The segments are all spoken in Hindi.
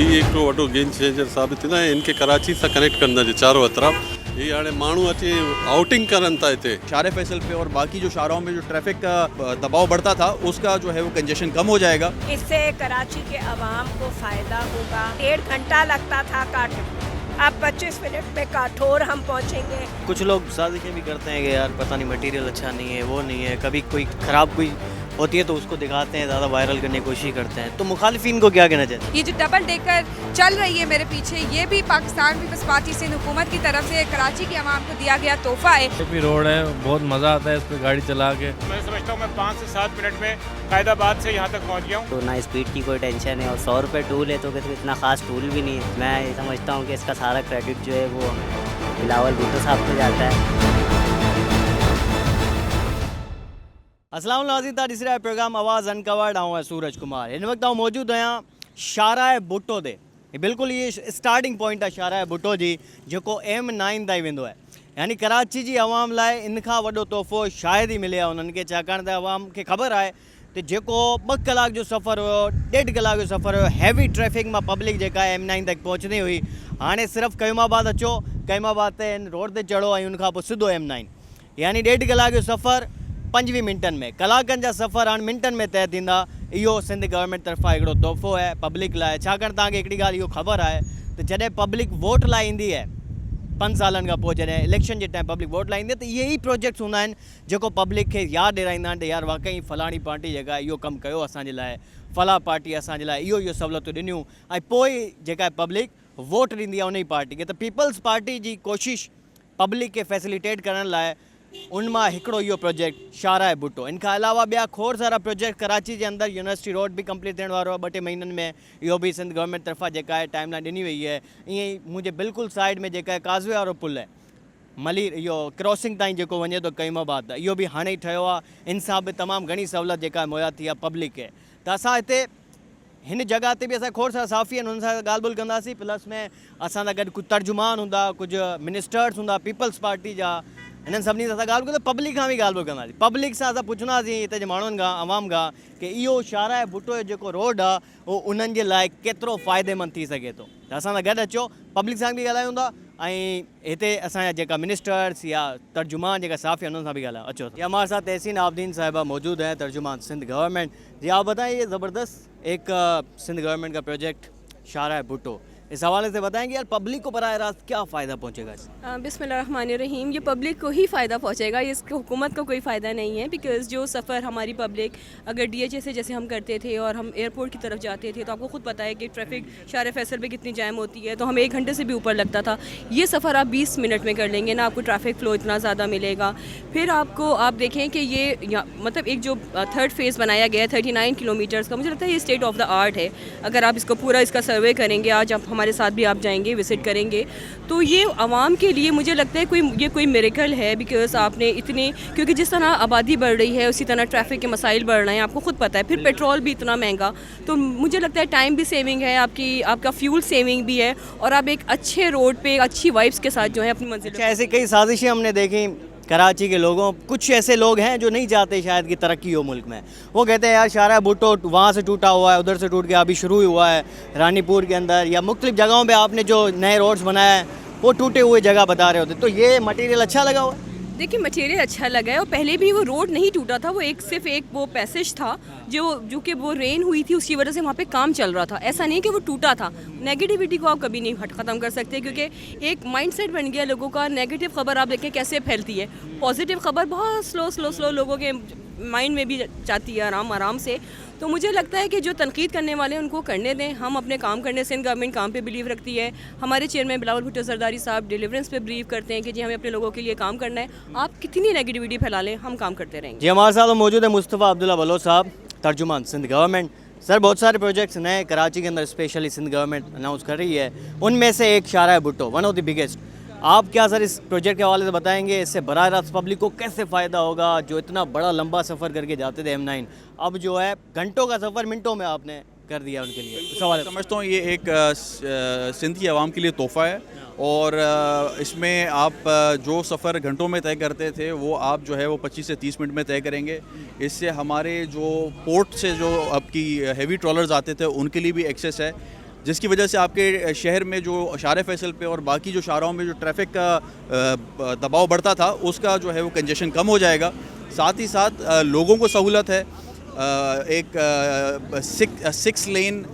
ही एक वॾो गेम चेंजर साबित थींदो आहे। इनखे कराची सां कनेक्ट कंदा जे चारों तरफ़ ये हाणे माण्हू अची आउटिंग करनि था हिते। शारे फैसल पे और बाकी जो शाहराहों में जो ट्रैफिक का दबाव बढ़ता था उसका जो है वो कंजेशन कम हो जाएगा। इससे कराची के अवाम को फ़ायदा होगा। 1.5 घंटा लगता था अब 25 मिनट में काठोर हम पहुंचेंगे। कुछ लोग साजिशें भी करते हैं कि यार पता नहीं मटेरियल अच्छा नहीं है, वो नहीं है, कभी कोई ख़राब कोई होती है तो उसको दिखाते हैं, ज़्यादा वायरल करने की कोशिश करते हैं। तो मुखालिफिन को क्या कहना चाहते हैं? ये जो डबल डेकर चल रही है मेरे पीछे, ये भी पाकिस्तान पीपल्स पार्टी से हुकूमत की तरफ से कराची के अवाम को दिया गया तोहफा है। भी रोड है, बहुत मज़ा आता है इस पर गाड़ी चला के। मैं समझता हूँ मैं 5 से 7 मिनट में कायदाबाद से यहाँ तक पहुँच गया हूँ। तो ना स्पीड की कोई टेंशन है और 100 रुपये टूल है तो इतना ख़ास टूल भी नहीं है। मैं समझता हूँ कि इसका सारा क्रेडिट जो है वो बिलावल भुट्टो साहब को जाता है। अस्सलाम वालेकुम ता ॾिसी रहा प्रोग्राम आवाज़ अनकवर्ड आऊं सूरज कुमार। इन वक्त आऊं मौजूद आहियां शाहराह भुट्टो दे। बिल्कुल ये स्टार्टिंग पॉइंट है शाहराह भुट्टो जी जेको M9 ताईं वेंदो है। यानी कराची जी आवाम लाइ इन खां वॾो तोहफ़ो शायदि ही मिले उन्हनि खे, छाकाणि त आवाम खे ख़बर आहे त जेको 2 कलाक जो सफ़र हुयो, 1.5 कलाक जो सफ़र हुयो, हैवी ट्रैफिक मां पब्लिक जेका M9 तक पहुचंदी हुई, हाणे सिर्फ़ु कयूमाबाद अचो, कयूमाबाद ते रोड ते चढ़ो ऐं उनखां पोइ सिधो M9। यानी 1.5 कलाक जो सफ़र 25 मिनटनि में, कलाकनि जा सफ़र हाणे मिंटनि में तय थींदा। इहो सिंध गवर्नमेंट तरफ़ां हिकिड़ो तोहफ़ो आहे पब्लिक लाइ। छाकाणि तव्हांखे हिकिड़ी ॻाल्हि इहो ख़बर आहे त जॾहिं पब्लिक वोट लाइ ईंदी आहे 5 सालनि खां पोइ, जॾहिं इलेक्शन जे टाइम पब्लिक वोट लाइ ईंदी आहे, त इहे ई प्रोजेक्ट्स हूंदा आहिनि जेको पब्लिक खे यादि ॾियाराईंदा आहिनि त यार वाकई फलाणी पार्टी जेका आहे इहो कमु कयो असांजे लाइ, फलां पार्टी असांजे लाइ इहो सहूलियतूं ॾिनियूं, ऐं पोइ जेका पब्लिक वोट ॾींदी आहे उन ई पार्टी खे। त पीपल्स पार्टी जी कोशिशि पब्लिक खे फैसिलिटेट करण लाइ उनमां हिकिड़ो इहो प्रोजेक्ट शाहराह भुट्टो। इन खां अलावा ॿिया खोड़ सारा प्रोजेक्ट कराची जे अंदरि यूनिवर्सिटी रोड भी कंप्लीट थियण वारो आहे 2-3 महीननि में। इहो भी सिंध गवर्नमेंट तरफ़ां जेका आहे टाइम लाइन ॾिनी वई है। ईअं ई मुंहिंजे बिल्कुलु साइड में जेका आहे काज़वे वारो पुल आहे, मली इहो क्रॉसिंग ताईं जेको वञे थो कयूमाबाद, इहो भी हाणे ई ठहियो आहे। इन सां बि तमामु घणी सहूलियत जेका मुहैया थी आहे पब्लिक खे। त असां हिते हिन जगह ते भी असां खोड़ सारा साफ़ी आहिनि, हुन सां ॻाल्हि ॿोल कंदासीं। प्लस में असां सां गॾु कुझु तर्जुमान हूंदा, कुझु मिनिस्टर्स हूंदा पीपल्स पार्टी जा। इन्हनि सभिनी सां ॻाल्हि कंदा, पब्लिक खां बि ॻाल्हि ॿोल कंदासीं। पब्लिक सां असां पुछंदासीं हिते जे माण्हुनि खां, आवाम खां, कि इहो शाहराह भुट्टो जो जेको रोड आहे उहो उन्हनि जे लाइ केतिरो फ़ाइदेमंद थी सघे थो। त असां सां गॾु अचो, पब्लिक सां बि ॻाल्हायूं था ऐं हिते असांजा जेका मिनिस्टर्स या तर्जुमान जेका साफ़ी हुननि सां भी ॻाल्हायूं। अचो, ये हमारे साथ तहसीन आबदीन साहिबा मौजूद हैं, तर्जुमान सिंध गवर्नमेंट। जी आप बताएं, ये ज़बरदस्त एक सिंध गवर्नमेंट का प्रोजेक्ट शाहराह भुट्टो, इस हवाले से बताएंगे यार पब्लिक को बराह रास्त क्या फ़ायदा पहुंचेगा? बिस्मिल्लाहिर्रहमानिर्रहीम। ये पब्लिक को ही फ़ायदा पहुंचेगा, इसको हुकूमत को कोई फ़ायदा नहीं है। बिकॉज़ जो सफ़र हमारी पब्लिक अगर DHA से जैसे हम करते थे और हम एयरपोर्ट की तरफ जाते थे तो आपको ख़ुद पता है कि ट्रैफिक शाहराह फैसल पे कितनी जैम होती है, तो हमें 1 घंटे से भी ऊपर लगता था। ये सफ़र आप 20 मिनट में कर लेंगे ना, आपको ट्रैफिक फ़्लो इतना ज़्यादा मिलेगा। फिर आपको आप देखें कि ये मतलब एक जो 3rd फेज़ बनाया गया है 39 किलोमीटर्स का, मुझे लगता है ये स्टेट ऑफ द आर्ट है। अगर आप इसको पूरा इसका सर्वे करेंगे, आज आप हमारे साथ भी आप जाएंगे, विज़िट करेंगे, तो ये आवाम के लिए मुझे लगता है कोई मिरेकल है। बिकॉज़ आपने इतने, क्योंकि जिस तरह आबादी बढ़ रही है उसी तरह ट्रैफिक के मसाइल बढ़ रहे हैं, आपको खुद पता है। फिर पेट्रोल भी इतना महंगा, तो मुझे लगता है टाइम भी सेविंग है, आपका फ्यूल सेविंग भी है, और आप एक अच्छे रोड पे अच्छी वाइब्स के साथ जो है अपनी मंजिल। ऐसी कई साजिशें हमने देखी कराची के लोगों, कुछ ऐसे लोग हैं जो नहीं चाहते शायद कि तरक्की हो मुल्क में। वो कहते हैं यार शाहराह भुट्टो वहाँ से टूटा हुआ है, उधर से टूट के अभी शुरू ही हुआ है रानीपुर के अंदर, या मुख्तलिफ जगहों पे आपने जो नए रोड्स बनाए हैं वो टूटे हुए जगह बता रहे होते। तो ये मटेरियल अच्छा लगा हुआ है? देखिए मटेरियल अच्छा लगा है, और पहले भी वो रोड नहीं टूटा था, वो सिर्फ एक वो पैसेज था जो कि वो रेन हुई थी उसकी वजह से वहाँ पे काम चल रहा था। ऐसा नहीं कि वो टूटा था। नेगेटिविटी को आप कभी नहीं ख़त्म कर सकते, क्योंकि एक माइंडसेट बन गया लोगों का। नेगेटिव खबर आप देखें कैसे फैलती है, पॉजिटिव खबर बहुत स्लो लोगों के माइंड में भी जाती है आराम से। तो मुझे लगता है कि जो तनकीद करने वाले हैं उनको करने दें, हम अपने काम करने से गवर्नमेंट काम पे बिलीव रखती है। हमारे चेयरमैन बिलावल भुट्टो जरदारी साहब डिलीवरेंस पे बिलीव करते हैं कि जी हमें अपने लोगों के लिए काम करना है। आप कितनी नेगेटिविटी फैला लें, हम काम करते रहेंगे। जी हमारे साथ मौजूद है मुस्तफ़ा अब्दुल्ला बलोच साहब, तर्जुमान सिंध गवर्नमेंट। सर, बहुत सारे प्रोजेक्ट्स नए कराची के अंदर स्पेशली सिंध गवर्नमेंट अनाउंस कर रही है, उनमें से एक Shahrah Bhutto, one of the biggest. आप क्या सर इस प्रोजेक्ट के हवाले से बताएंगे, इससे बराह रास्त पब्लिक को कैसे फ़ायदा होगा जो इतना बड़ा लंबा सफ़र करके जाते थे M9, अब जो है घंटों का सफ़र मिनटों में आपने कर दिया उनके लिए? सवाल समझता हूँ ये एक सिंध की आवाम के लिए तोहफ़ा है, और इसमें आप जो सफ़र घंटों में तय करते थे वो आप जो है वो 25 से 30 मिनट में तय करेंगे। इससे हमारे जो पोर्ट से जो आपकी हेवी ट्रॉलर्स आते थे उनके लिए भी एक्सेस है। जिसकी वजह से आपके शहर में जो शार फैसल पे और बाकी जो शाहराहों में जो ट्रैफिक का दबाव बढ़ता था उसका जो है वो कंजेशन कम हो जाएगा। साथ ही साथ लोगों को सहूलत है। एक 6 लेन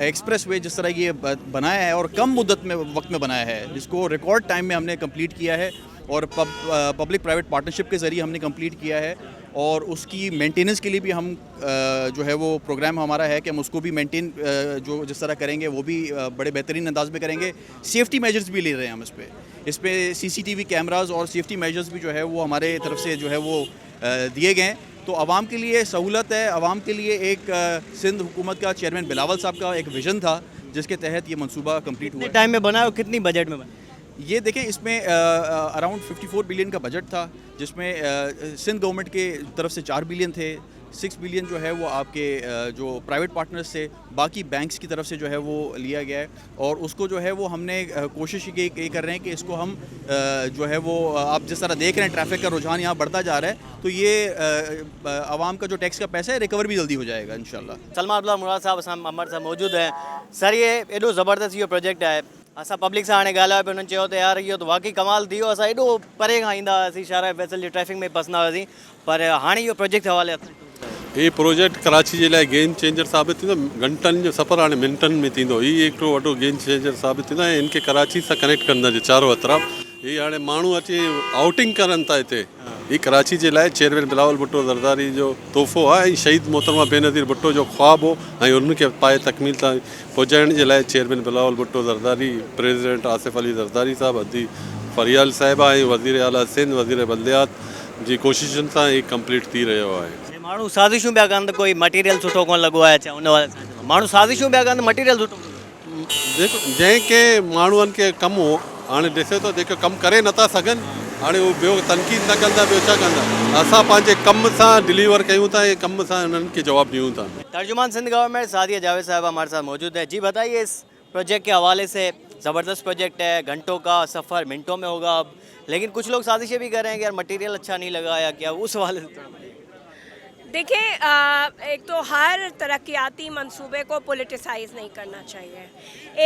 एक्सप्रेस वे जिस तरह ये बनाया है और कम मुद्दत में वक्त में बनाया है, जिसको रिकॉर्ड टाइम में हमने कंप्लीट किया है और पब्लिक प्राइवेट पार्टनरशिप के ज़रिए हमने कंप्लीट किया है। और उसकी मेंटेनेंस के लिए भी हम जो है वो प्रोग्राम हमारा है कि हम उसको भी मेंटेन जो जिस तरह करेंगे वो भी बड़े बेहतरीन अंदाज में करेंगे। सेफ्टी मेजर्स भी ले रहे हैं हम इस पे CCTV कैमरास और सेफ्टी मेजर्स भी जो है वो हमारे तरफ से जो है वो दिए गए हैं। तो आवाम के लिए सहूलत है। आवाम के लिए एक सिंध हुकूमत का चेयरमैन बिलावल साहब का एक विज़न था जिसके तहत ये मंसूबा कंप्लीट हुआ। टाइम में बना और कितनी बजट में बना? ये देखें, इसमें अराउंड 54 बिलियन का बजट था, जिसमें सिंध गवर्नमेंट के तरफ से 4 बिलियन थे, 6 बिलियन जो है वो आपके जो प्राइवेट पार्टनर्स से, बाकी बैंक्स की तरफ से जो है वो लिया गया है। और उसको जो है वो हमने कोशिश ये कर रहे हैं कि इसको हम जो है वो आप जिस तरह देख रहे हैं ट्रैफिक का रुझान यहाँ बढ़ता जा रहा है, तो ये आवाम का जो टैक्स का पैसा है रिकवर भी जल्दी हो जाएगा इंशाल्लाह। सलमान अब्दुल्ला मुराद साहब असां अमर साहब मौजूद हैं। सर, ये एॾो ज़बरदस्त इहो प्रोजेक्ट आहे। असां पब्लिक सां हाणे ॻाल्हायो पियो, उन्हनि चयो त यार इहो त वाक़ई कमाल थी वियो। असां एॾो परे खां ईंदा हुआसीं, शारा फैसल जे ट्रैफिक में फसंदा हुआसीं, पर हाणे इहो प्रोजेक्ट हवाले ये प्रोजेक्ट कराची जे लाइ गेम चेंजर साबित थींदो। घंटनि जो सफ़र हाणे मिंटनि में थींदो। हीउ हिकिड़ो वॾो गेम चेंजर साबित थींदो ऐं इनखे कराची सां कनेक्ट कंदा जे चारों तरफ़। हीअ हाणे माण्हू अची आउटिंग करनि था हिते। हीअ कराची जे लाइ चेयरमैन बिलावल भुट्टो ज़रदारी जो तोहफ़ो आहे ऐं शहीद मोहतरमा बेनज़ीर भुट्टो जो ख्वाबु हो ऐं उनखे पाए तकमील ताईं पहुचाइण जे लाइ चेयरमैन बिलावल भुट्टो ज़रदारी, प्रेसिडेंट आसिफ अली ज़रदारी साहब, हदी फरियाल साहिबा ऐं वज़ीर आला सिंध, वज़ीर बल्दियात जी कोशिशुनि सां हीअ कंप्लीट थी रहियो आहे। माण्हू साज़िशूं पिया कनि त कोई मटीरियल सुठो कोन लॻो आहे, छा उन वारे माण्हू साज़िशूं पिया कनि त मटीरियल सुठो? देखो, जंहिंखे माण्हुनि खे कमु हो हाणे ॾिसे थो, जेके कमु करे नथा सघनि, हाणे उहो ॿियो तनक़ीद न कंदा, ॿियो छा कंदा। असां पंहिंजे कम सां डिलीवर कयूं था ऐं कम सां उन्हनि खे जवाबु ॾियूं था। तर्जुमान सिंध गवर्नमेंट सादिया जावेद साहब हमारे साथ मौजूद है। जी बताइए, इस प्रोजेक्ट के हवाले से ज़बरदस्त प्रोजेक्ट है, घंटों का सफ़र मिनटों में होगा अब, लेकिन कुछ लोग साजिशें भी कर रहे हैं कि यार मटीरियल अच्छा नहीं लगा या क्या, उस हवाले से? देखिए, एक तो हर तरक्याती मंसूबे को पोलिटिसाइज़ नहीं करना चाहिए।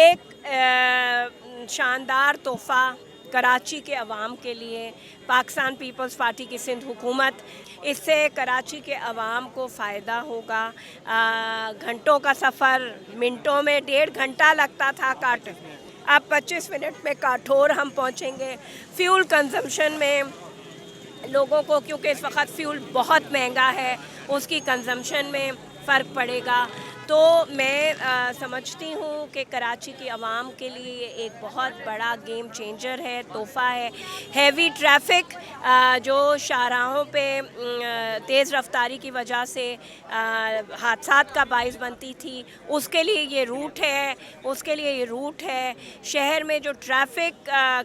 एक शानदार तोहफ़ा कराची के अवाम के लिए, पाकिस्तान पीपल्स पार्टी की सिंध हुकूमत, इससे कराची के अवाम को फ़ायदा होगा। घंटों का सफ़र मिनटों में, 1.5 घंटा लगता था काट, अब 25 मिनट में काठोर हम पहुँचेंगे। फ्यूल कंजम्पशन में लोगों को, क्योंकि इस वक्त फ्यूल बहुत महंगा है, उसकी कंजम्पशन में फ़र्क पड़ेगा। तो मैं समझती हूँ कि कराची की आवाम के लिए ये एक बहुत बड़ा गेम चेंजर है, तोहफ़ा है। हैवी ट्रैफिक जो शाहराहों पे तेज़ रफ्तारी की वजह से हादसात का बाइस बनती थी, उसके लिए ये रूट है। शहर में जो ट्रैफिक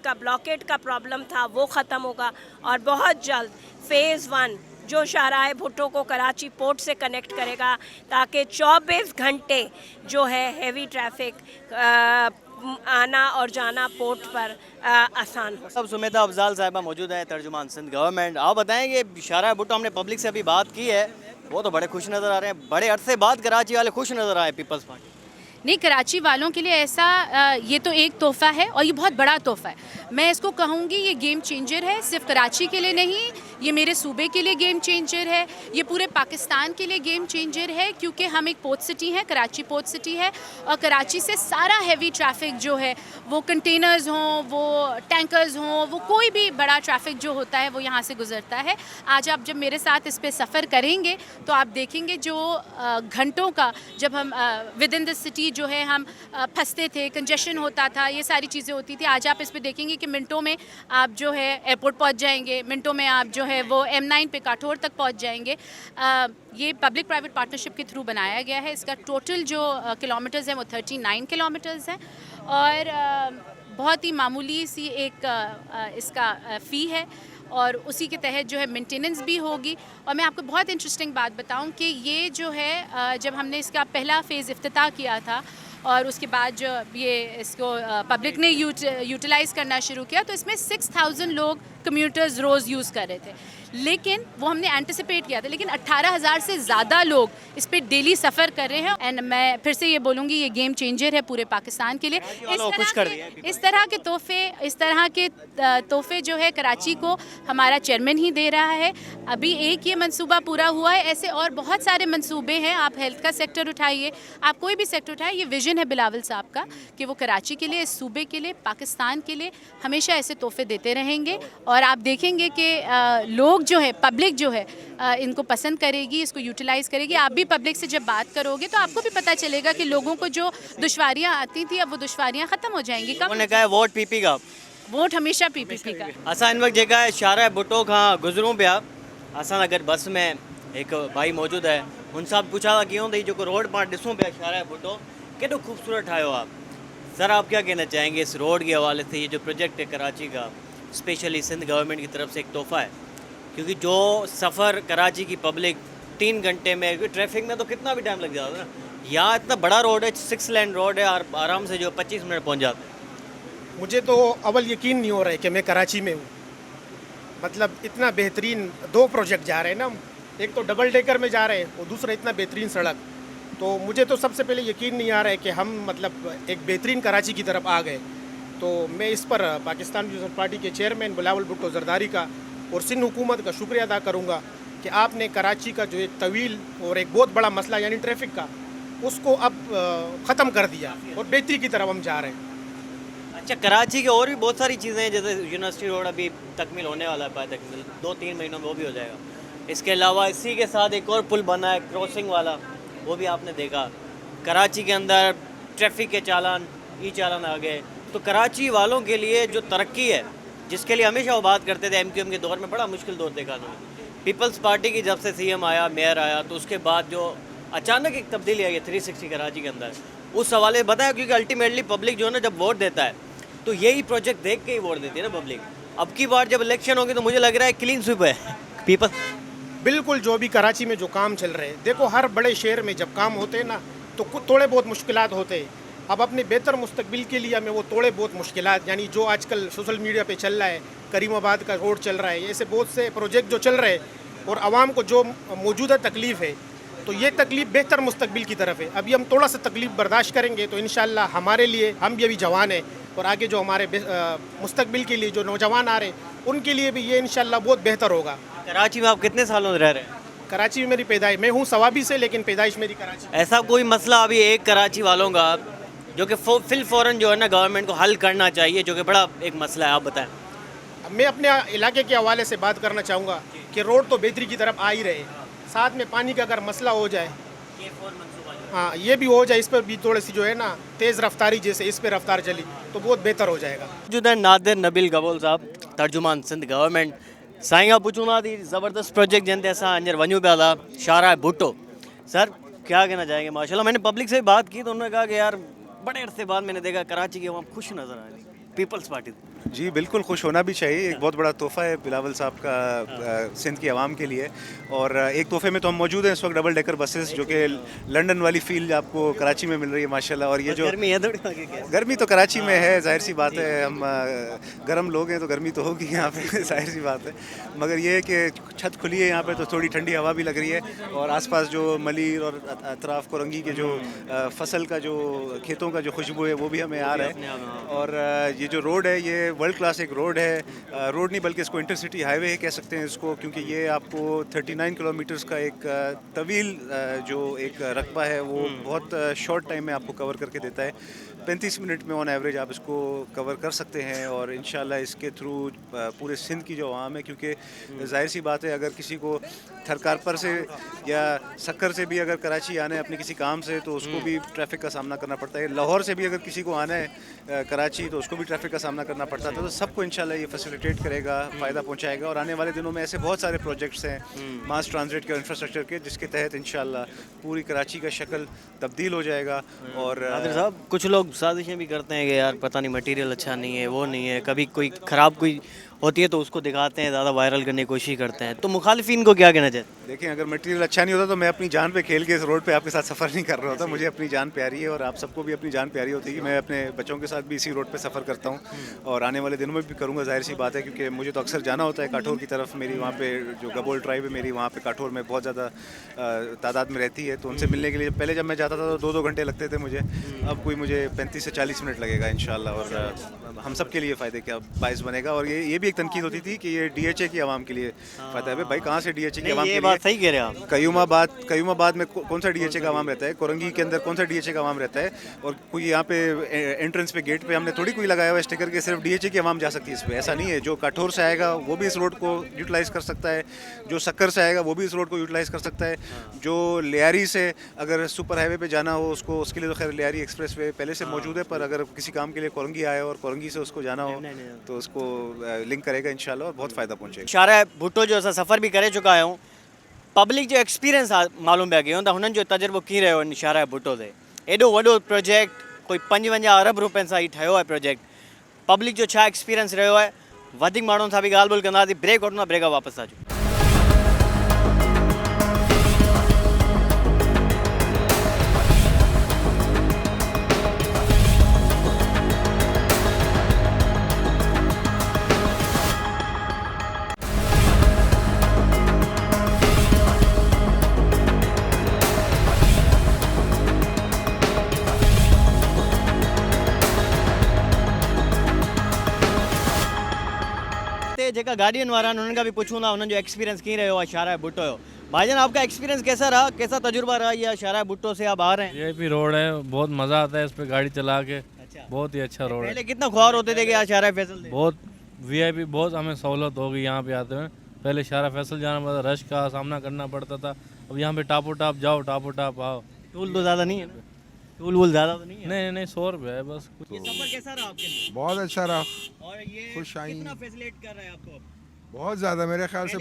का ब्लॉकेट का प्रॉब्लम था वो ख़त्म होगा और बहुत जल्द फ़ेज़ 1 जो शाहराह भुट्टो को कराची पोर्ट से कनेक्ट करेगा, ताकि 24 घंटे जो है हैवी ट्रैफिक आना और जाना पोर्ट पर आसान हो। सब सुमेधा अफजाल साहिबा मौजूद हैं, तर्जुमान सिंध गवर्नमेंट। आप बताएं कि शाहराह भुट्टो, हमने पब्लिक से अभी बात की है, वो तो बड़े खुश नज़र आ रहे हैं, बड़े अरसे बाद कराची वाले खुश नज़र आए पीपल्स पार्टी। नहीं, कराची वालों के लिए ऐसा ये तो एक तोहफ़ा है और ये बहुत बड़ा तोहफ़ा है। मैं इसको कहूँगी ये गेम चेंजर है, सिर्फ कराची के लिए नहीं, ये मेरे सूबे के लिए गेम चेंजर है, ये पूरे पाकिस्तान के लिए गेम चेंजर है, क्योंकि हम एक पोर्ट सिटी है, कराची पोर्ट सिटी है, और कराची से सारा हैवी ट्रैफिक जो है, वो कंटेनर्स हों, वो टैंकर्स हों, वो कोई भी बड़ा ट्रैफिक जो होता है वो यहाँ से गुजरता है। आज आप जब मेरे साथ इस पर सफ़र करेंगे तो आप देखेंगे जो घंटों का, जब हम विद इन द सिटी जो है हम फंसते थे, कंजेशन होता था, ये सारी चीज़ें होती थी, आज आप इस पे देखेंगे कि मिनटों में आप जो है एयरपोर्ट पहुंच जाएंगे, मिनटों में आप जो है वो M9 पे काठोर तक पहुंच जाएंगे। ये पब्लिक प्राइवेट पार्टनरशिप के थ्रू बनाया गया है। इसका टोटल जो किलोमीटर्स हैं वो 39 किलोमीटर्स हैं और बहुत ही मामूली सी एक इसका फ़ी है और उसी के तहत जो है मेंटेनेंस भी होगी। और मैं आपको बहुत इंटरेस्टिंग बात बताऊं कि ये जो है जब हमने इसका पहला फ़ेज़ इफ्तिताह किया था और उसके बाद जो ये इसको पब्लिक ने यूटिलाइज़ करना शुरू किया, तो इसमें 6000 लोग कम्यूटर्स रोज़ यूज़ कर रहे थे, लेकिन वो हमने एंटिसिपेट किया था। लेकिन 18,000 से ज़्यादा लोग इस पर डेली सफ़र कर रहे हैं। एंड मैं फिर से ये बोलूँगी, ये गेम चेंजर है पूरे पाकिस्तान के लिए। इस तरह के तोहफे जो है कराची को हमारा चेयरमैन ही दे रहा है। अभी एक ये मंसूबा पूरा हुआ है, ऐसे और बहुत सारे मंसूबे हैं। आप हेल्थ का सेक्टर उठाइए, आप कोई भी सेक्टर उठाइए, ये विजन है बिलावल साहब का कि वो कराची के लिए, इस सूबे के लिए, पाकिस्तान के लिए हमेशा ऐसे तोहफे देते रहेंगे। और आप देखेंगे कि लोग जो है, पब्लिक जो है, इनको पसंद करेगी, इसको यूटिलाइज़ करेगी। आप भी पब्लिक से जब बात करोगे तो आपको भी पता चलेगा कि लोगों को जो दुश्वारियाँ आती थी अब वो दुश्वारियाँ ख़त्म हो जाएंगी। कब उन्होंने कहा है वोट पीपी का, वोट हमेशा पीपीपी का। असां इन वक्त जेका है शारा भुट्टो खां गुज़रूं पिया। असां अगर बस में एक भाई मौजूद है, उनसे आप पूछा था क्यों थी जो रोड पर ॾिसूं पिया शारा भुट्टो केॾो खूबसूरत ठाहियो आप। सर आप क्या कहना चाहेंगे इस रोड के हवाले से? ये जो प्रोजेक्ट है कराची का, स्पेशली सिंध गवर्नमेंट की तरफ से एक तोहफ़ा है, क्योंकि जो सफ़र कराची की पब्लिक 3 घंटे में, क्योंकि ट्रैफिक में तो कितना भी टाइम लग जाता है ना, यहाँ इतना बड़ा रोड है, 6 लेन रोड है, और आराम से जो 25 मिनट पहुँच जाते हैं। मुझे तो अव्वल यकीन नहीं हो रहा है कि मैं कराची में हूँ। मतलब इतना बेहतरीन 2 प्रोजेक्ट जा रहे हैं ना, एक तो डबल डेकर में जा रहे हैं और दूसरा इतना बेहतरीन सड़क। तो मुझे तो सबसे पहले यकीन नहीं आ रहा है कि हम मतलब एक बेहतरीन कराची की तरफ आ गए। तो मैं इस पर पाकिस्तान पीपल्स पार्टी के चेयरमैन बिलावल भुट्टो जरदारी का और सिंध हुकूमत का शुक्रिया अदा करूँगा कि आपने कराची का जो एक तवील और एक बहुत बड़ा मसला यानी ट्रैफिक का, उसको अब ख़त्म कर दिया और बेहतरी की तरफ हम जा रहे हैं। अच्छा, कराची के और भी बहुत सारी चीज़ें हैं, जैसे यूनिवर्सिटी रोड अभी तकमील होने वाला है, तकमील 2-3 महीनों में वो भी हो जाएगा। इसके अलावा इसी के साथ एक और पुल बना है क्रॉसिंग वाला, वो भी आपने देखा। कराची के अंदर ट्रैफिक के चालान, ई चालान आ गए। तो कराची वालों के लिए जो तरक्की है, जिसके लिए हमेशा वो बात करते थे, MQM के दौर में बड़ा मुश्किल दौर देखा उन्होंने। पीपल्स पार्टी की जब से CM आया, मेयर आया, तो उसके बाद जो अचानक एक तब्दीली आई है 360 कराची के अंदर, उस हवाले बताया। क्योंकि अल्टीमेटली पब्लिक जो है ना, जब वोट देता है तो यही प्रोजेक्ट देख के ही वोट देती है ना पब्लिक। अब की बार जब इलेक्शन होगी तो मुझे लग रहा है क्लीन स्वीप है पीपल। बिल्कुल, जो भी कराची में जो काम चल रहे हैं, देखो हर बड़े शहर में जब काम होते हैं ना तो थोड़े बहुत मुश्किलात होते हैं। अब अपने बेहतर मुस्तकबिल के लिए हमें वो थोड़े बहुत मुश्किलात, यानी जो आजकल सोशल मीडिया पे चल रहा है, करीमाबाद का रोड चल रहा है, ऐसे बहुत से प्रोजेक्ट जो चल रहे हैं और आवाम को जो मौजूदा तकलीफ़ है, तो ये तकलीफ़ बेहतर मुस्तकबिल की तरफ है। अभी हम थोड़ा सा तकलीफ़ बर्दाश्त करेंगे तो इंशाल्लाह हमारे लिए, हम भी अभी जवान हैं और आगे जो हमारे मुस्तकबिल के लिए जो नौजवान आ रहे हैं उनके लिए भी ये इंशाल्लाह बहुत बेहतर होगा। कराची में आप कितने सालों से रह रहे हैं? कराची में मेरी पैदाइश, मैं हूँ सवाबी से, लेकिन पैदाइश मेरी कराची। ऐसा कोई मसला अभी एक कराची वालों का जो कि फ़ौरन जो है ना गवर्नमेंट को हल करना चाहिए, जो कि बड़ा एक मसला है, आप बताएं। मैं अपने इलाके के हवाले से बात करना चाहूँगा कि रोड तो बेहतरी की तरफ आ ही रहे, साथ में पानी का अगर मसला हो जाए, हाँ ये भी हो जाए, इस पर भी थोड़ी सी जो है ना तेज़ रफ्तारी, जैसे इस पर रफ्तार चली तो बहुत बेहतर हो जाएगा। जुदा नादिर नबील गबोल साहब, तर्जुमान सिंध गवर्नमेंट। साईं पुछूंगा थी ज़बरदस्त प्रोजेक्ट जंहिं ते असां हींअर वञूं पिया था, शारा भुट्टो। सर क्या कहना चाहेंगे? माशाल्लाह मैंने पब्लिक से बात की तो उन्होंने कहा कि यार बड़े अरसे बाद मैंने देखा कराची की आवाम खुश नज़र आ रही, पीपल्स पार्टी। जी बिल्कुल, खुश होना भी चाहिए। एक बहुत बड़ा तोहफ़ा है बिलावल साहब का सिंध की आवाम के लिए। और एक तोहफे में तो हम मौजूद हैं इस वक्त, डबल डेकर बसेस, जो कि लंदन वाली फील आपको कराची में मिल रही है माशाल्लाह। और ये जो गर्मी तो कराची में है, जाहिर सी बात है, हम गर्म लोग हैं तो गर्मी तो होगी यहाँ पे जाहिर सी बात है। मगर ये है कि छत खुली है यहाँ पे तो थोड़ी ठंडी हवा भी लग रही है, और आसपास जो मलीर और अतराफ़ कोरंगी के जो फसल का जो खेतों का जो खुशबू है वो भी हमें आ रहा है। और ये जो रोड है ये वर्ल्ड क्लास एक रोड है, रोड नहीं बल्कि इसको इंटरसिटी हाईवे कह सकते हैं इसको, क्योंकि ये आपको 39 किलोमीटर्स का एक तवील जो एक रकबा है वो बहुत शॉर्ट टाइम में आपको कवर करके देता है। 35 मिनट में ऑन एवरेज आप इसको कवर कर सकते हैं। और इंशाल्लाह इसके थ्रू पूरे सिंध की जो आवाम है, क्योंकि जाहिर सी बात है अगर किसी को थरकारपर से या सक्कर से भी अगर कराची आना है अपने किसी काम से तो उसको भी ट्रैफिक का सामना करना पड़ता है। लाहौर से भी अगर किसी को आना है कराची तो उसको भी ट्रैफिक का सामना करना पड़ता है। तो सबको इंशाल्लाह ये फैसिलिटेट करेगा, फ़ायदा पहुँचाएगा। और आने वाले दिनों में ऐसे बहुत सारे प्रोजेक्ट्स हैं मास ट्रांजिट के इंफ्रास्ट्रक्चर के, जिसके तहत इंशाल्लाह पूरी कराची का शक्ल तब्दील हो जाएगा। और साहब कुछ लोग साजिशें भी करते हैं कि यार पता नहीं मटेरियल अच्छा नहीं है, वो नहीं है, कभी कोई ख़राब कोई होती है तो उसको दिखाते हैं, ज़्यादा वायरल करने की कोशिश करते हैं, तो मुखालिफिन को क्या कहना चाहते हैं? देखिए, अगर मटेरियल अच्छा नहीं होता तो मैं अपनी जान पे खेल के इस रोड पे आपके साथ सफ़र नहीं कर रहा होता। मुझे अपनी जान प्यारी है और आप सबको भी अपनी जान प्यारी होती है कि मैं अपने बच्चों के साथ भी इसी रोड पे सफ़र करता हूँ और आने वाले दिनों में भी करूँगा। ज़ाहिर सी बात है, क्योंकि मुझे तो अक्सर जाना होता है काठौर की तरफ। मेरी वहाँ पे जो गबोल ट्राइब है मेरी, वहाँ पे काठौर में बहुत ज़्यादा तादाद में रहती है, तो उनसे मिलने के लिए पहले जब मैं जाता था तो 2-2 घंटे लगते थे मुझे, अब कोई मुझे 35 से 40 मिनट लगेगा इंशाल्लाह। और हम सब के लिए फ़ायदे का बायस बनेगा। और ये भी एक तनकीद होती थी कि ये DHA की आवाम के लिए फ़ायदा है। भाई कहाँ से DHA की आवाम के लिए? बात सही कह रहे हैं आप। कयूमाबाद में कौन सा DHA का आवाम रहता है? कोरंगी के अंदर कौन सा DHA का आवाम रहता है? और कोई यहाँ पे एंट्रेंस पे गेट पे हमने थोड़ी कोई लगाया हुआ स्टिकर के सिर्फ DHA की आवाम जा सकती है इस पर। ऐसा नहीं है। जो काठौर से आएगा वो भी इस रोड को यूटिलाइज़ कर सकता है, जो सक्कर से आएगा वो भी इस रोड को यूटिलाइज़ कर सकता है, जो लियारी से अगर सुपर हाईवे पे जाना हो उसको, उसके लिए तो खैर लियारी एक्सप्रेस वे पहले से मौजूद है, पर अगर किसी काम के लिए कोरंगी आए और कोरंगी से उसको जाना हो तो उसको लिंक करेगा इंशाल्लाह और बहुत फ़ायदा पहुँचेगा। शारा भुट्टो जो असां सफ़र भी करे चुका आहियूं, पब्लिक जो एक्सपीरियंस आहे मालूम पिया कयूं त हुननि जो तजुर्बो कीअं रहियो आहिनि शारा भुट्टो ते। एॾो वॾो प्रोजेक्ट, कोई 55 अरब रुपयनि सां ही ठहियो आहे प्रोजेक्ट। पब्लिक जो छा एक्सपीरियंस रहियो आहे, वधीक माण्हुनि सां बि ॻाल्हि ॿोल्हि कंदासीं। ब्रेक वठंदा, ब्रेक खां वापसि अचूं। जेका गाड़ियन वाला उन्होंने का भी पूछूँ ना, उन्होंने जो एक्सपीरियंस की रहे हो शारा भुट्टो हो। भाईजान आपका एक्सपीरियंस कैसा रहा, कैसा तजुर्बा रहा ये शारा भुट्टो से आप आ रहे हैं? VIP रोड है, बहुत मज़ा आता है इस पे गाड़ी चला के। बहुत ही अच्छा रोड है। पहले कितना ख्वार होते थे कि आज शारा फैसल थे? बहुत VIP, बहुत हमें सहूलत हो गई यहाँ पे आते हुए। पहले शारा फैसल जाना पड़ता, रश का सामना करना पड़ता था। अब यहाँ पे टापो टाप जाओ, टापो टाप आओ। टूल तो ज़्यादा नहीं है, टूल वूल ज़्यादा तो नहीं है? नहीं 100 रुपये है बस। ये सफर कैसा रहा आपके लिए? बहुत अच्छा रहा और ये खुश आइन। कितना फैसिलिटेट कर रहा है आपको? बहुत ज़्यादा, मेरे ख्याल से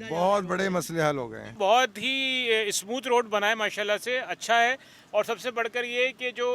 बहुत बड़े मसले हल हो गए हैं। बहुत ही स्मूथ रोड बना है माशाल्लाह से, अच्छा है। और सबसे बढ़कर ये कि जो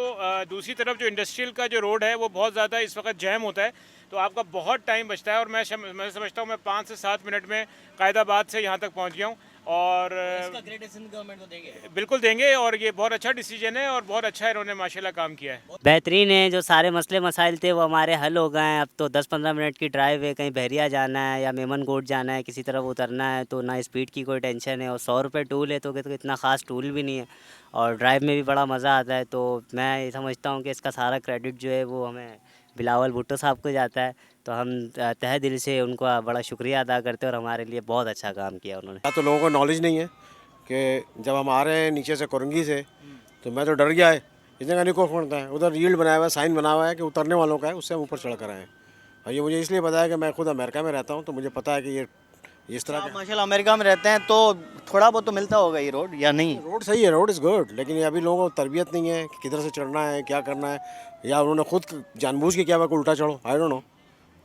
दूसरी तरफ जो इंडस्ट्रियल का जो रोड है वो बहुत ज़्यादा इस वक्त जैम होता है, तो आपका बहुत टाइम बचता है। और मैं समझता हूँ मैं 5 से 7 मिनट में कायदाबाद से यहाँ तक पहुँच गया हूँ। और इसका ग्रेडेशन गवर्नमेंट को देंगे? बिल्कुल देंगे, और ये बहुत अच्छा डिसीजन है और बहुत अच्छा इन्होंने माशाल्लाह काम किया है। बेहतरीन है। जो सारे मसले मसाइल थे वो हमारे हल हो गए हैं। अब तो 10-15 मिनट की ड्राइव है, कहीं बहरिया जाना है या मेमनकोट जाना है, किसी तरफ उतरना है तो ना स्पीड की कोई टेंशन है। और 100 रुपये टूल है तो इतना ख़ास टूल भी नहीं है, और ड्राइव में भी बड़ा मज़ा आता है। तो मैं समझता हूँ कि इसका सारा क्रेडिट जो है वो हमें बिलावल भुट्टो साहब को जाता है। तो हम तहे दिल से उनका बड़ा शुक्रिया अदा करते हैं, और हमारे लिए बहुत अच्छा काम किया उन्होंने। तो लोगों को नॉलेज नहीं है कि जब हम आ रहे हैं नीचे से कोरंगी से, तो मैं तो डर गया है। इस जगह निको पड़ता है, उधर यील्ड बनाया हुआ है, साइन बना हुआ है कि उतरने वालों का है, उससे हम ऊपर चढ़ कर आए हैं। और ये मुझे इसलिए पता है कि मैं खुद अमेरिका में रहता हूँ, तो मुझे पता है कि ये इस तरह आप माशाल्लाह अमेरिका में रहते हैं तो थोड़ा बहुत तो मिलता होगा ये रोड, या नहीं? रोड सही है, रोड इज़ गुड, लेकिन ये अभी लोगों को तरबियत नहीं है कि किधर से चढ़ना है, क्या करना है, या उन्होंने खुद जानबूझ के क्या हुआ उल्टा चढ़ो, आई डोंट नो,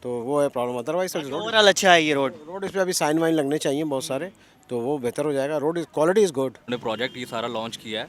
तो वो है प्रॉब्लम। अदरवाइज ओवरऑल अच्छा है ये रोड इस पर अभी साइन वाइन लगने चाहिए बहुत सारे, तो वो बेहतर हो जाएगा। Road quality is good. हमने प्रोजेक्ट ये सारा लॉन्च किया है,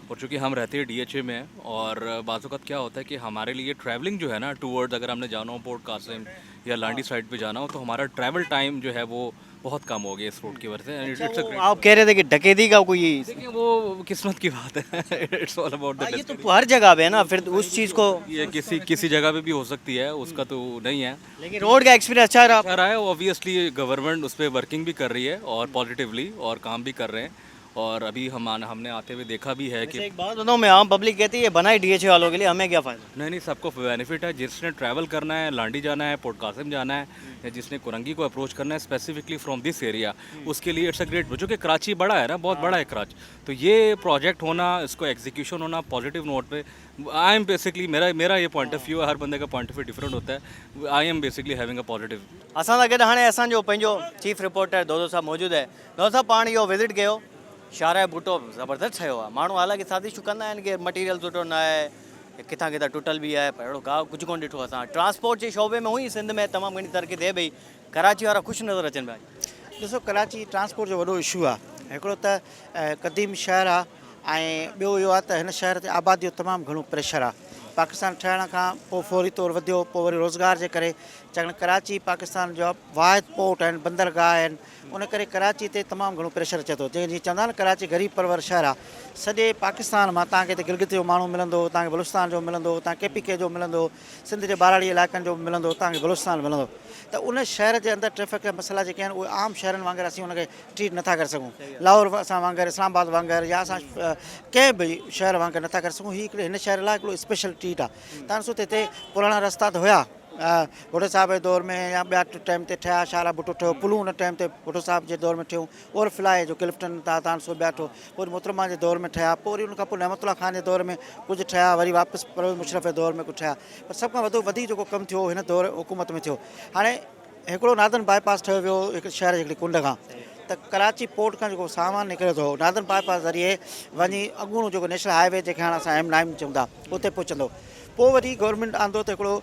और चूँकि हम रहते हैं DHA में, और बाज़-औक़ात क्या होता है कि हमारे लिए ट्रैवलिंग जो है ना टूवर्ड्स, अगर हमने जाना हो पोर्ट कासिम या लांडी साइड पे जाना हो, तो हमारा ट्रैवल टाइम जो है वो बहुत कम हो गया इस रोड की वजह से। आप कह रहे थे कि डकैती का कोई, देखिए वो किस्मत की बात है। इट्स ऑल अबाउट द ये तो हर जगह पे है ना, फिर उस चीज़ को ये किसी जगह पे भी हो सकती है, उसका तो नहीं है। लेकिन रोड का एक्सपीरियंस अच्छा रहा है। ऑब्वियसली गवर्नमेंट उस पर वर्किंग भी कर रही है और पॉजिटिवली, और काम भी कर रहे हैं। और अभी हमने आते हुए देखा भी है कि एक बात बताऊँ, मैं आम पब्लिक कहती है ये बना ही DHA वालों के लिए, हमें क्या फ़ायदा? नहीं, सबको बेनिफिट है। जिसने ट्रैवल करना है, लांडी जाना है, पोर्ट कासिम जाना है, या जिसने कोरंगी को अप्रोच करना है स्पेसिफिकली फ्रॉम दिस एरिया, उसके लिए इट्स अ ग्रेट। जो कि कराची बड़ा है ना, बहुत बड़ा है कराची, तो ये प्रोजेक्ट होना, इसको एग्जीक्यूशन होना पॉजिटिव नोट पे, आई एम बेसिकली मेरा ये पॉइंट ऑफ व्यू है। हर बंदे का पॉइंट ऑफ व्यू डिफरेंट होता है। I am basically having a positive. असां सां गॾु हाणे असांजो पंहिंजो चीफ रिपोर्टर दोदो साहब मौजूदु आहे। दोदो साहब, पाण इहो विज़िट कयो, शारा भुट्टो ज़बरदस्त ठहियो आहे। माण्हू हालांकि साज़िशूं कंदा आहिनि कि मटीरियल सुठो न आहे, किथां किथां टुटल बि आहे, पर अहिड़ो का कुझु कोन ॾिठो असां। ट्रांसपोर्ट जे शोबे में हुई सिंध में तमामु घणी तरक़ी थिए पई, कराची वारा ख़ुशि नज़र अचनि पिया। ॾिसो, कराची ट्रांसपोर्ट जो वॾो इशू आहे। हिकिड़ो त क़दीम शहर आहे, ऐं ॿियो इहो आहे त हिन शहर ते आबादी जो तमामु घणो प्रेशर आहे। पाकिस्तान ठहण खां पोइ फौरी तौर वधियो, पोइ वरी रोज़गार जे करे छाकाणि कराची पाकिस्तान जो वाहिद पोर्ट आहिनि, बंदरगाह आहिनि, उन करे कराची ते तमामु घणो प्रेशर अचे थो। जीअं चवंदा आहिनि कराची ग़रीब परवर शहर आहे, सॼे पाकिस्तान मां तव्हांखे हिते गिलगित जो माण्हू मिलंदो, तव्हांखे बलूचिस्तान जो मिलंदो, तव्हां KPK जो मिलंदो, सिंध जे बाराड़ी इलाइक़नि जो मिलंदो, तव्हांखे बलूचिस्तान मिलंदो। त उन शहर जे अंदरि ट्रैफिक जा मसइला जेके आहिनि उहे आम शहरनि वांगुरु असीं उनखे ट्रीट नथा करे सघूं, लाहौर असां वांगुरु, इस्लामाबाद वांगुरु, या असां कंहिं बि शहर वांगुरु नथा करे सघूं। हीअ हिकिड़े हिन शहर लाइ हिकिड़ो स्पेशल ट्रीट आहे। तव्हां ॾिसो त हिते पुराणा रस्ता त हुया भुट्टो साहिब जे दौर में, या ॿिया टाइम ते ठहिया, शाहरा भुट्टो ठहियो, पुलूं उन टाइम ते भुट्टो साहिब जे दौर में ठहियूं, ओवरफ्लाई जो क्लिफ्टन तव्हां ॾिसो ॿिया ठहियो, वरी मोहतरमा जे दौर में ठहिया, पोइ वरी उन खां पोइ नेमतुल्ला खान जे दौर में कुझु ठहिया, वरी वापसि परवेज़ मुशरफ जे दौर में कुझु ठहिया, पर सभ खां वधीक जेको कमु थियो हिन दौर हुकूमत में थियो। हाणे हिकिड़ो नादन बाईपास ठहियो वियो हिकु शहर जी हिकिड़ी कुंड खां, त कराची पोर्ट खां जेको सामान निकिरे थो नादन बाईपास ज़रिए वञी अॻूणो जेको नेशनल हाईवे जंहिंखे हाणे असां M9 चवंदा उते पहुचंदो। पोइ वरी गवर्नमेंट आंदो त हिकिड़ो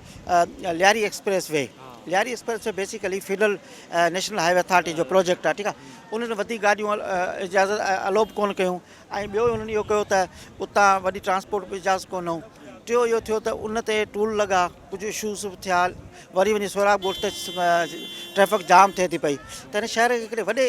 Lyari express way, Lyari express way basically federal national highway authority जो प्रोजेक्ट आहे, ठीकु आहे। उन्हनि वधीक गाॾियूं इजाज़त अलोप कोन कयूं, ऐं ॿियो उन्हनि इहो कयो त उतां वॾी ट्रांसपोर्ट बि इजाज़त कोन ॾिनऊं। टियों इहो थियो त उन ते टूल लॻा, कुझु इशूज़ बि थिया, वरी वञी सोराब ॻोठ ते ट्रैफिक जाम थिए थी पई, त हिन शहर खे हिकिड़े वॾे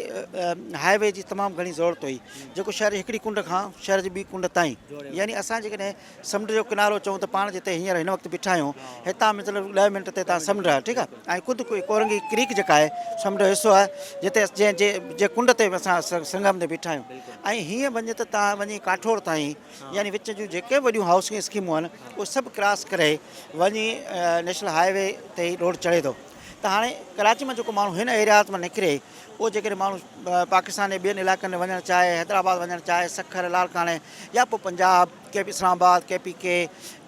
हाईवे जी तमामु घणी ज़रूरत हुई, जेको शहर हिकिड़ी कुंड खां शहर जी ॿी कुंड ताईं, यानी असां जेकॾहिं समुंड जो किनारो चऊं त पाण जिते हींअर हिन वक़्तु बीठा आहियूं, हितां मतिलबु 10 मिंट ते तव्हां समुंड आहे, ठीकु आहे। ऐं ख़ुदि कोई कोरंगी क्रीक जेका आहे समुंड जो हिसो आहे, जिते जे कुंड ते असां संगम ते बीठा आहियूं। ऐं हीअं वञे त तव्हां वञी काठोड़ ताईं, यानी विच जूं जेके वॾियूं हाउसिंग स्कीमूं आहिनि उहे सभु क्रॉस करे वञी नेशनल हाईवे ते रोड चढ़े थो। त हाणे कराची में जेको माण्हू हिन एरियाज़ मां निकिरे, उहो जेकॾहिं माण्हू पाकिस्तान जे ॿियनि इलाइक़नि में वञणु चाहे, हैदराबाद वञणु चाहे, सखर लाड़काने, या पोइ पंजाब इस्लामाबाद KPK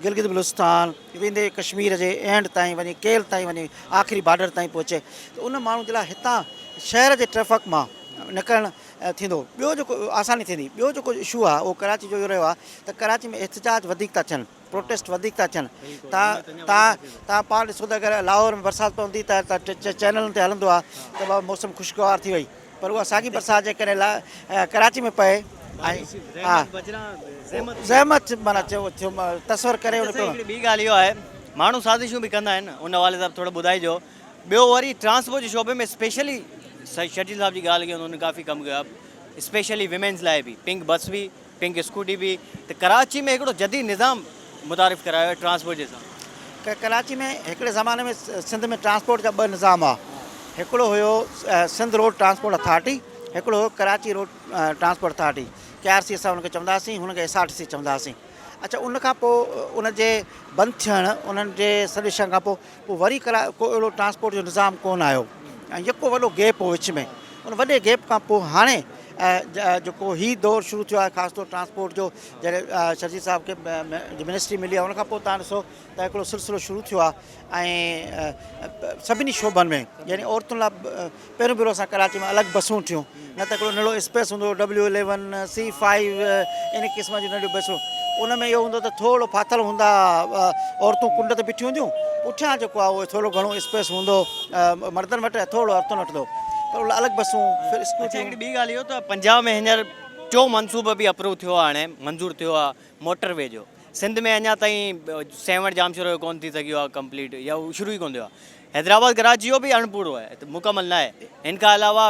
गिलगित बलूचिस्तान वेंदे कश्मीर जे एंड ताईं वञी केल ताईं वञी आख़िरी बॉर्डर ताईं पहुचे, त उन माण्हू जे लाइ हितां शहर जे ट्रैफिक मां निकिरणु थींदो। ॿियो जेको आसानी थींदी, ॿियो जेको इशू आहे उहो कराची जो इहो रहियो आहे त कराची में एहतिजाज वधीक था थियनि, प्रोटेस्ट वधीक था थियनि। तव्हां पाण ॾिसो त अगरि लाहौर में बरसाति पवंदी त चैनलनि ते हलंदो आहे त बाबा मौसम ख़ुशगवार थी वई, पर उहा साॻी बरसाति जेकॾहिं कराची में पए, ऐं हा ज़हमत माना तस्वर करे। ॿी ॻाल्हि इहो आहे माण्हू साज़िशूं बि कंदा आहिनि, उन हवाले सां थोरो ॿुधाइजो। ॿियो वरी ट्रांसपोर्ट जे शोबे में स्पेशली शकील साहब जी ॻाल्हि कई, उन्होंने काफ़ी कमु कयो आहे, स्पेशली विमेंस लाइ बि पिंक बस बि, पिंक स्कूटी बि। त कराची में हिकिड़ो जदीद निज़ाम मुतारिफ़ करायो आहे ट्रांसपोर्ट जे सां। कराची में हिकिड़े ज़माने में सिंध में ट्रांसपोर्ट जा 2 निज़ाम हुआ, हिकिड़ो हुयो सिंध रोड ट्रांसपोर्ट अथॉरिटी, हिकिड़ो हुयो Karachi road transport authority, KRC असां हुनखे चवंदा हुआसीं, हुनखे SRTC चवंदा हुआसीं। अच्छा, उनखां पोइ उनजे बंदि थियणु, उन्हनि जे सर्विसनि खां पोइ वरी को अहिड़ो ट्रांसपोर्ट जो निज़ाम कोन आयो, ऐं जेको वॾो गैप हो विच में, उन वॾे गैप खां पोइ हाणे जेको ही दौर शुरू थियो आहे ख़ासि तौर ट्रांसपोर्ट जो, जॾहिं शकील साहब खे मिनिस्ट्री मिली आहे, उनखां पोइ तव्हां ॾिसो त हिकिड़ो सिलसिलो शुरू थियो आहे। ऐं सभिनी शोबनि में, यानी औरतुनि लाइ पहिरियों भेरो असां कराची में अलॻि बसूं थियूं, न त हिकिड़ो नंढो स्पेस हूंदो W11 C5 इन क़िस्म जूं नंढियूं बसूं, उन में इहो हूंदो त थोरो फाथल हूंदा, औरतूं कुंड ते बीठियूं हूंदियूं, पुठियां जेको आहे उहो थोरो घणो स्पेस हूंदो मर्दनि वटि, थोरो औरतुनि वटि, पर उन अलॻि बसूं फिर स्कूटियूं। हिकिड़ी ॿी ॻाल्हि इहो त पंजाब में हींअर 4 मनसूबो बि अप्रूव थियो आहे, हाणे मंज़ूरु थियो आहे मोटरवे जो। सिंध में अञा ताईं 7 जामशोरो कोन थी सघियो आहे कंप्लीट, या उहो शुरू ई कोन थियो आहे। हैदराबाद कराची जो बि अणपूरो आहे, त मुकमल न आहे। हिन खां अलावा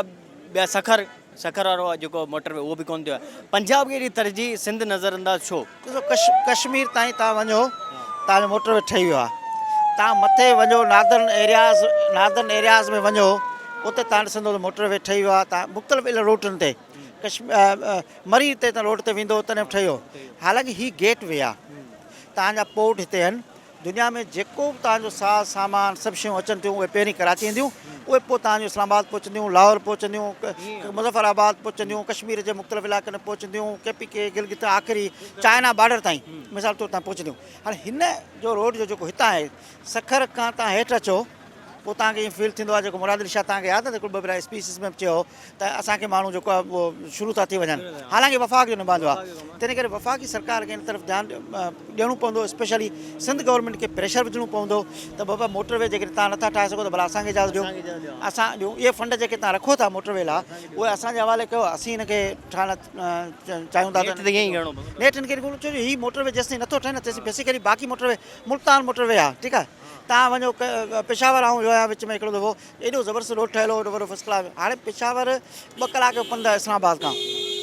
ॿिया सखर वारो जेको मोटरवे उहो बि कोन थियो आहे। पंजाब खे एॾी तरजीह सिंध नज़रअंदाज़ छो? ॾिसो कश्मीर ताईं तव्हां वञो, तव्हांजो मोटरवे ठही वियो आहे, तव्हां मथे वञो नादर्न एरियाज़ में वञो, उते तव्हां ॾिसंदो त मोटरवे ठही वियो आहे। तव्हां मुख़्तलिफ़ रूटनि ते मरी ते रोड ते वेंदो तॾहिं ठही वियो। हालांकि हीअ गेट वे आहे, तव्हांजा पोर्ट हिते आहिनि, दुनिया में जेको बि तव्हांजो सामान सभु शयूं अचनि थियूं उहे पहिरीं कराची ईंदियूं, उहे पोइ तव्हांजो इस्लामाबाद पहुचंदियूं, लाहौर पहुचंदियूं, मुज़फ़राबाद पहुचंदियूं, कश्मीर जे मुख़्तलिफ़ इलाइक़नि में पहुचंदियूं, KPK गिलगित आख़िरी चाइना बॉर्डर ताईं मिसाल तौर तां पहुचंदियूं। हाणे हिन जो रोड जो जेको हितां आहे, सखर खां तव्हां हेठि अचो, पोइ तव्हांखे ईअं फील थींदो आहे जेको मुराद अली शाह तव्हांखे यादि आहे हिकिड़ो ॿ भेरा स्पीचिस में चयो त असांखे माण्हू जेको आहे उहो शुरू था थी वञनि, हालांकि वफ़ाक़ जो निभांदो आहे। तंहिं करे वफ़ाक़ी सरकार खे इन तरफ़ ध्यानु ॾियणो पवंदो, स्पेशली सिंध गवर्नमेंट खे प्रेशर विझणो पवंदो त बाबा मोटरवे जेके तव्हां नथा ठाहे सघो त भला असांखे इजाज़त ॾियो, असां ॾियूं इहे फंड जेके तव्हां रखो था मोटरवे लाइ उहे असांजे हवाले कयो, असीं हिनखे ठाहिण चाहियूं था त नेट हिन खे छो जो हीअ मोटरवे जेसिताईं नथो ठहे न तेसिताईं बेसिकली बाक़ी मोटरवे मुल्तान मोटरवे आहे, ठीकु आहे। तव्हां वञो पेशावर ऐं जो आहे विच में हिकिड़ो दफ़ो एॾो ज़बरदस्त रोड ठहियलु हो, एॾो वॾो फर्स्ट क्लास। हाणे पेशावर 2 कलाक जो पंधु आहे इस्लामाबाद खां,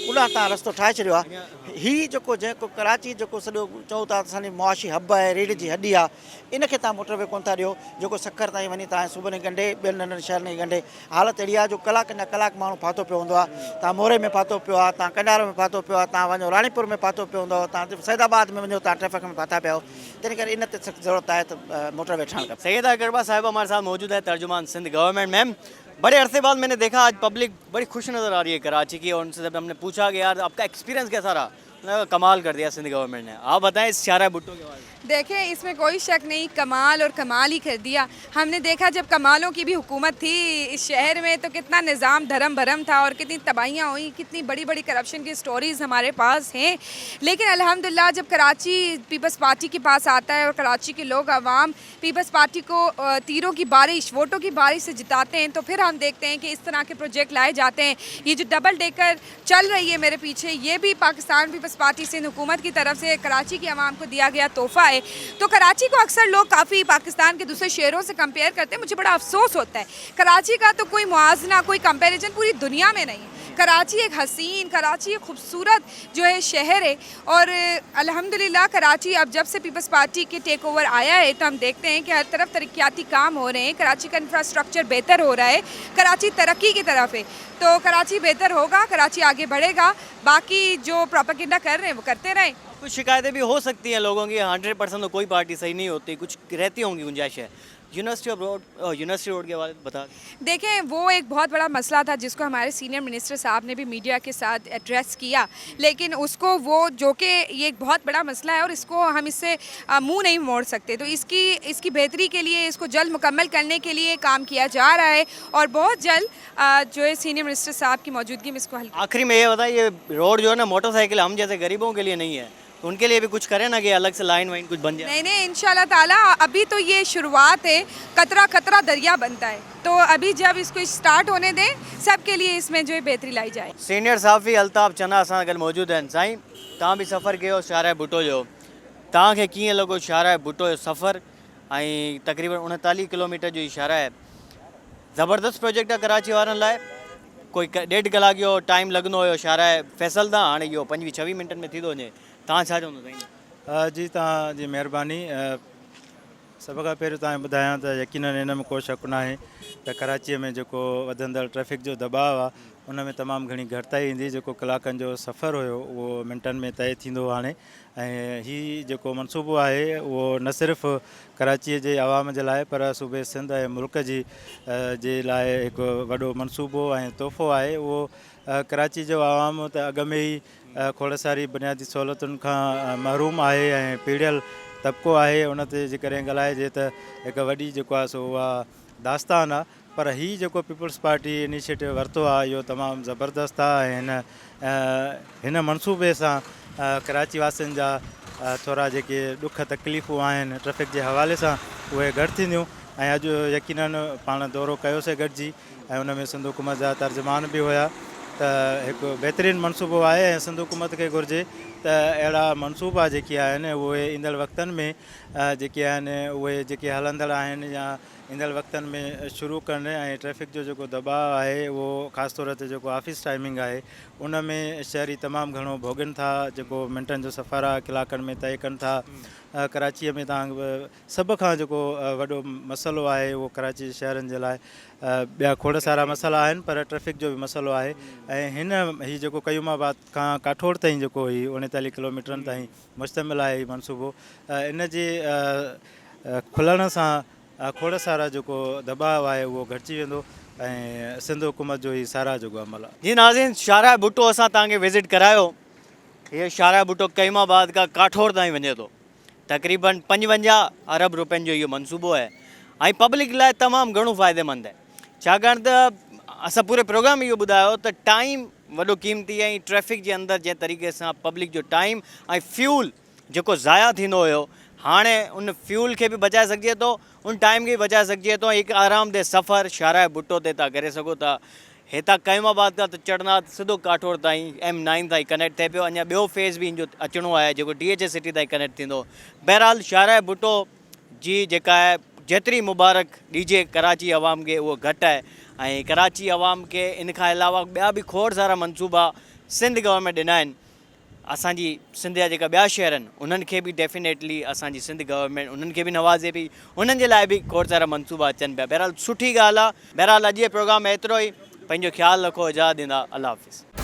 उॾां तव्हां रस्तो ठाहे छॾियो आहे। हीअ जेको जेको कराची जेको सॼो चओ था असांजी मुआशी हब आहे, रीढ़ जी हॾी आहे, इनखे तव्हां मोटरवे कोन था ॾियो जेको सखर ताईं वञी तव्हां सूबे ॻंढे ॿियनि नंढनि शहरनि जी ॻंढे। हालत अहिड़ी आहे जो कलाक जा कलाक माण्हू फाथो पियो हूंदो आहे। तव्हां मोरे में फाथो पियो आहे, तव्हां कंडार में फाथो पियो आहे, तव्हां वञो राणीपुर में फाथो पियो हूंदो, तव्हां सैदाबाद में वञो तव्हां ट्रैफिक में फाथा पियो। तंहिं करे इन ते सख़्त ज़रूरत आहे त मोटरवे ठाहिणु खपे। सैयदा गरबा साहिब हमारे साथ मौजूद है, तर्जुमान सिंध गवर्नमेंट। मैम, बड़े अरसे बाद मैंने देखा आज पब्लिक बड़ी खुश नज़र आ रही है कराची की, और उनसे जब हमने पूछा कि यार आपका एक्सपीरियंस कैसा रहा, कमाल कर दिया सिंध गवर्नमेंट ने। आप बताएं इस शारा भुट्टो के बारे में। देखें, इसमें कोई शक नहीं, कमाल और कमाल ही कर दिया। हमने देखा जब कमालों की भी हुकूमत थी इस शहर में तो कितना निज़ाम धर्म भरम था और कितनी तबाहियाँ हुई, कितनी बड़ी बड़ी करप्शन की स्टोरीज़ हमारे पास हैं। लेकिन अल्हम्दुलिल्लाह जब कराची पीपल्स पार्टी के पास आता है और कराची के लोग आवाम पीपल्स पार्टी को तीरों की बारिश, वोटों की बारिश से जिताते हैं, तो फिर हम देखते हैं कि इस तरह के प्रोजेक्ट लाए जाते हैं। ये जो डबल डेकर चल रही है मेरे पीछे, ये भी पाकिस्तान पीपल्स पार्टी सिंध हुकूमत की तरफ से कराची की आवाम को दिया गया तोहफ़ा है। तो कराची को अक्सर लोग काफ़ी पाकिस्तान के दूसरे शहरों से कंपेयर करते हैं, मुझे बड़ा अफसोस होता है। कराची का तो कोई मुआवजना, कोई कंपैरिजन पूरी दुनिया में नहीं है। कराची एक हसीन, कराची एक खूबसूरत जो है शहर है, और अल्हम्दुलिल्लाह कराची अब जब से पीपल्स पार्टी के टेक ओवर आया है तो हम देखते हैं कि हर तरफ तरक्याती काम हो रहे हैं, कराची का इंफ्रास्ट्रक्चर बेहतर हो रहा है, कराची तरक्की की तरफ है। तो कराची बेहतर होगा, कराची आगे बढ़ेगा, बाकी जो प्रोपेगेंडा कर रहे हैं वो करते रहें। कुछ शिकायतें भी हो सकती हैं लोगों की, 100% तो कोई पार्टी सही नहीं होती, कुछ रहती होंगी गुंजाइश है। यूनिवर्सिटी रोड के बारे में बता देखें, वो एक बहुत बड़ा मसला था जिसको हमारे सीनियर मिनिस्टर साहब ने भी मीडिया के साथ एड्रेस किया, लेकिन उसको वो जो कि ये एक बहुत बड़ा मसला है और इसको हम इससे मुंह नहीं मोड़ सकते। तो इसकी बेहतरी के लिए, इसको जल्द मुकम्मल करने के लिए काम किया जा रहा है और बहुत जल्द जो है सीनियर मिनिस्टर साहब की मौजूदगी में इसको हल। आखिरी में ये बताइए, ये रोड जो है ना मोटरसाइकिल हम जैसे गरीबों के लिए नहीं है, तो उनके लिए भी कुछ करें ना कि अलग से लाइन वाइन कुछ बन जाए। नहीं, इंशाल्लाह ताला अभी तो ये शुरुआत है, कतरा कतरा दरिया बनता है, तो अभी जब इसको स्टार्ट होने दें, सबके लिए इसमें जो है बेहतरी लाई जाए। सीनियर साफ़ी अल्ताफ़ चना असां गॾु मौजूद आहिनि। साईं, तव्हां बि सफ़र कयो शारा भुट्टो जो, तव्हांखे कीअं लॻो शारा भुट्टो जो सफ़र? ऐं तक़रीबन 39 किलोमीटर जो इशारा आहे, ज़बरदस्त प्रोजेक्ट आहे कराची वारनि लाइ। कोई 1.5 कलाक जो टाइम लॻंदो हुयो शारा फैसल तां, हाणे इहो 25-26 मिंटनि में थी थो वञे। तव्हां छा चवंदो साईं? जी, तव्हांजी महिरबानी। सभ खां पहिरियों तव्हांखे ॿुधायां त यकीनन हिन में को शक न आहे त कराचीअ में जेको वधंदड़ ट्रैफ़िक जो दबाव आहे उन में तमामु घणी घटिताई ईंदी। जेको कलाकनि जो सफ़र हुयो उहो मिंटनि में तय थींदो हाणे। ऐं हीअ जेको मनसूबो आहे उहो न सिर्फ़ु कराचीअ जे आवाम जे लाइ पर सूबे सिंध ऐं मुल्क जे लाइ हिकु वॾो मनसूबो ऐं तोहफ़ो आहे। उहो कराची जो आवाम त अॻ में ई खोड़ सारी बुनियादी सहूलियतुनि खां महरूम आहे ऐं पीढ़ियल तबिको आहे। उन ते जेकॾहिं ॻाल्हाइजे त हिकु वॾी जेको आहे सो उहा दास्तान आहे। पर हीअ जेको पीपल्स पार्टी इनिशिएटिव वरितो आहे इहो तमामु ज़बरदस्त आहे। हिन मनसूबे सां कराची वासियुनि जा थोरा जेके ॾुख तकलीफ़ूं आहिनि ट्रैफ़िक जे हवाले सां उहे घटि थींदियूं। ऐं अॼु यकीनन पाण दौरो कयोसीं गॾिजी ऐं उन में सिंध हुकूमत जा तर्जुमान बि हुया। त हिकु बहितरीनु मनसूबो आहे ऐं सिंध हुकूमत खे घुरिजे त अहिड़ा मनसूबा जेके आहिनि उहे ईंदड़ वक़्तनि में जेके आहिनि उहे जेके हलंदड़ आहिनि या ईंदड़ वक़्तनि में शुरू कनि। ऐं ट्रैफ़िक जो जेको दबाव आहे उहो ख़ासि तौर ते जेको ऑफ़िस टाइमिंग आहे उन में शहरी तमामु घणो भोगनि था। जेको मिंटनि जो सफ़र आहे कलाकनि में तय कनि था। कराचीअ में तव्हां सभ खां जेको वॾो मसइलो आहे उहो कराची शहरनि जे लाइ ॿिया खोड़ सारा मसइला आहिनि पर ट्रैफ़िक जो बि मसइलो आहे। ऐं हीअ जेको कयूमाबाद खां काठोड़ ताईं जेको हीअ 39 किलोमीटरनि ताईं मुश्तमिल आहे हीअ मनसूबो, इन जे खुलण सां खोड़ सारा जेको दबाव आहे उहो घटिजी वेंदो ऐं सिंध हुकूमत जो ई सारा जेको अमल आहे। जी नाज़रीन, शारा भुट्टो असां तव्हांखे विज़िट करायो। हीअ शारा भुट्टो कयूमाबाद खां काठोड़ ताईं वञे थो। तक़रीबन 55 अरब रुपयनि जो इहो मनसूबो आहे ऐं पब्लिक लाइ तमामु घणो फ़ाइदेमंद आहे, छाकाणि त असां पूरे प्रोग्राम इहो ॿुधायो त टाइम वॾो कीमती ऐं ट्रैफ़िक जे अंदरि जंहिं तरीक़े सां पब्लिक जो टाइम ऐं फ्यूल जेको ज़ाया थींदो हुयो, हाणे उन फ्यूल खे बि बचाए सघिजे थो, उन टाइम खे बि बचाए सघिजे थो। हिकु आरामदेह सफ़र शाहराह भुट्टो ते तव्हां करे सघो था। हितां क़इमाबाद खां त चढ़नाथ सिधो काठोड़ ताईं M9 ताईं कनेक्ट थिए पियो। अञा ॿियो फेज़ बि जो अचिणो आहे जेको DHA सिटी ताईं कनेक्ट थींदो। बहरहाल शाहराह भुट्टो जी जेका आहे जेतिरी मुबारक ॾिजे कराची अवाम खे उहो घटि आहे, ऐं कराची अवाम खे इन खां अलावा ॿिया बि खोड़ सारा मनसूबा सिंध गवर्नमेंट ॾिना आहिनि। असांजी सिंध जा जेका ॿिया शहर आहिनि उन्हनि खे बि डेफिनेटली असांजी सिंध गवर्नमेंट उन्हनि खे बि नवाज़े पई, उन्हनि जे लाइ बि खोड़ सारा मनसूबा अचनि पिया। बहरहाल सुठी ॻाल्हि आहे। बहरहाल अॼु जे प्रोग्राम में एतिरो ई। पंहिंजो ख़्यालु रखो, इजाज़त ॾींदा, अल्लाह हाफ़िज़।